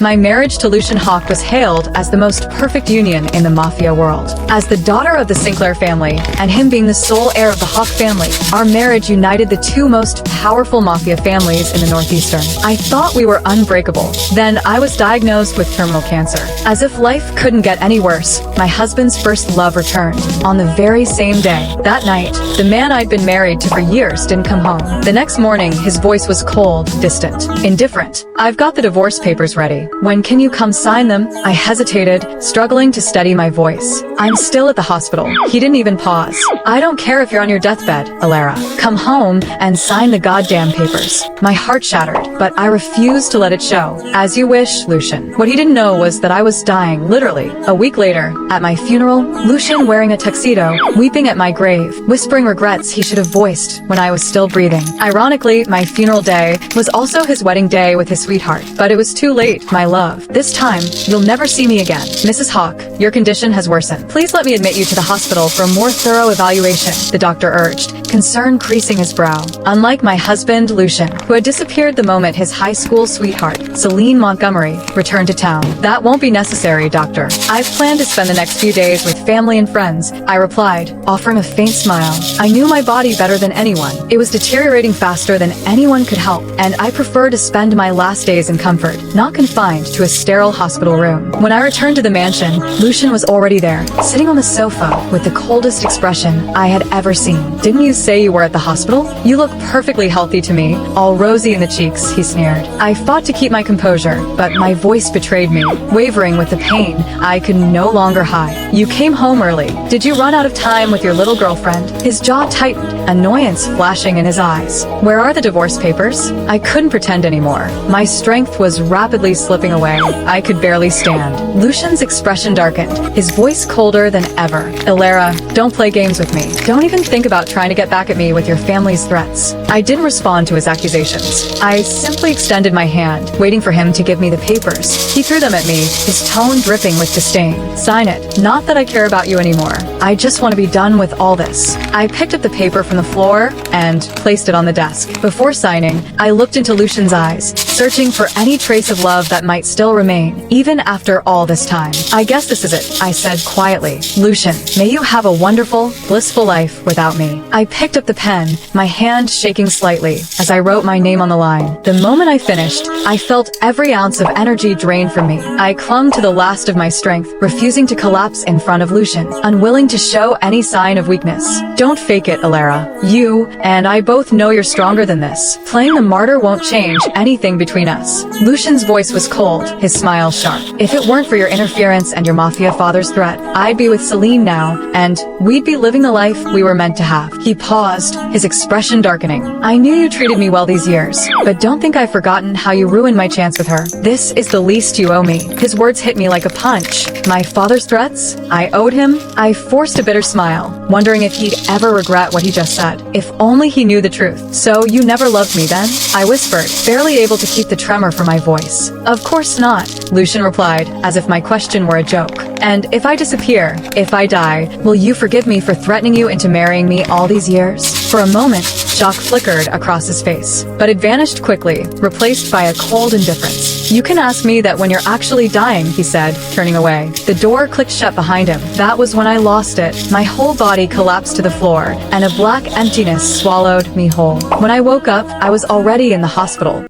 My marriage to Lucian Hawke was hailed as the most perfect union in the Mafia world. As the daughter of the Sinclair family, and him being the sole heir of the Hawke family, our marriage united the two most powerful Mafia families in the Northeastern. I thought we were unbreakable. Then I was diagnosed with terminal cancer. As if life couldn't get any worse, my husband's first love returned. On the very same day, that night, the man I'd been married to for years didn't come home. The next morning, his voice was cold, distant, indifferent. "I've got the divorce papers ready. When can you come sign them?" I hesitated, struggling to steady my voice. "I'm still at the hospital." He didn't even pause. "I don't care if you're on your deathbed, Elara. Come home and sign the goddamn papers." My heart shattered, but I refused to let it show. "As you wish, Lucian." What he didn't know was that I was dying, literally. A week later, at my funeral, Lucian wearing a tuxedo, weeping at my grave, whispering regrets he should have voiced when I was still breathing. Ironically, my funeral day was also his wedding day with his sweetheart. But it was too late, my love. "This time, you'll never see me again. Mrs. Hawke, your condition has worsened. Please let me admit you to the hospital for a more thorough evaluation," the doctor urged, concern creasing his brow. Unlike my husband, Lucian, who had disappeared the moment his high school sweetheart, Celine Montgomery, returned to town. "That won't be necessary, doctor. I've planned to spend the next few days with family and friends," I replied, offering a faint smile. I knew my body better than anyone. It was deteriorating faster than anyone could help, and I preferred to spend my last days in comfort, not confined to a sterile hospital room. When I returned to the mansion, Lucian was already there, sitting on the sofa with the coldest expression I had ever seen. "Didn't you say you were at the hospital? You look perfectly healthy to me." All rosy in the cheeks, he sneered. I fought to keep my composure, but my voice betrayed me, wavering with the pain I could no longer hide. "You came home early. Did you run out of time with your little girlfriend?" His jaw tightened, annoyance flashing in his eyes. "Where are the divorce papers?" I couldn't pretend anymore. My strength was rapidly slipping away. I could barely stand. Lucian's expression darkened, his voice colder than ever. "Elara, don't play games with me. Don't even think about trying to get back at me with your family's threats." I didn't respond to his accusations. I simply extended my hand, waiting for him to give me the papers. He threw them at me, his tone dripping with disdain. "Sign it. Not that I care about you anymore. I just want to be done with all this." I picked up the paper from the floor and placed it on the desk. Before signing, I looked into Lucian's eyes, searching for any trace of love that might still remain, even after all this time. "I guess this is it," I said quietly. "Lucian, may you have a wonderful, blissful life without me." I picked up the pen, my hand shaking slightly, as I wrote my name on the line. The moment I finished, I felt every ounce of energy drained from me. I clung to the last of my strength, refusing to collapse in front of Lucian, unwilling to show any sign of weakness. "Don't fake it, Elara. You and I both know you're stronger than this. Playing the martyr won't change anything between us." Lucian's voice was cold, his smile sharp. "If it weren't for your interference and your Mafia father's threat, I'd be with Celine now, and we'd be living the life we were meant to have." He paused, his expression darkening. "I knew you treated me well these years, but don't think I've forgotten how you ruined my chance with her. This is the least you owe me." His words hit me like a punch. My father's threats? I owed him? I forced a bitter smile, wondering if he'd ever regret what he just said. If only he knew the truth. "So you never loved me then?" I whispered, barely able to keep the tremor from my voice. "Of course not," Lucian replied, as if my question were a joke. "And if I disappear, if I die, will you forgive me for threatening you into marrying me all these years?" For a moment, shock flickered across his face, but it vanished quickly, replaced by a cold indifference. "You can ask me that when you're actually dying," he said, turning away. The door clicked shut behind him. That was when I lost it. My whole body collapsed to the floor, and a black emptiness swallowed me whole. When I woke up, I was already in the hospital.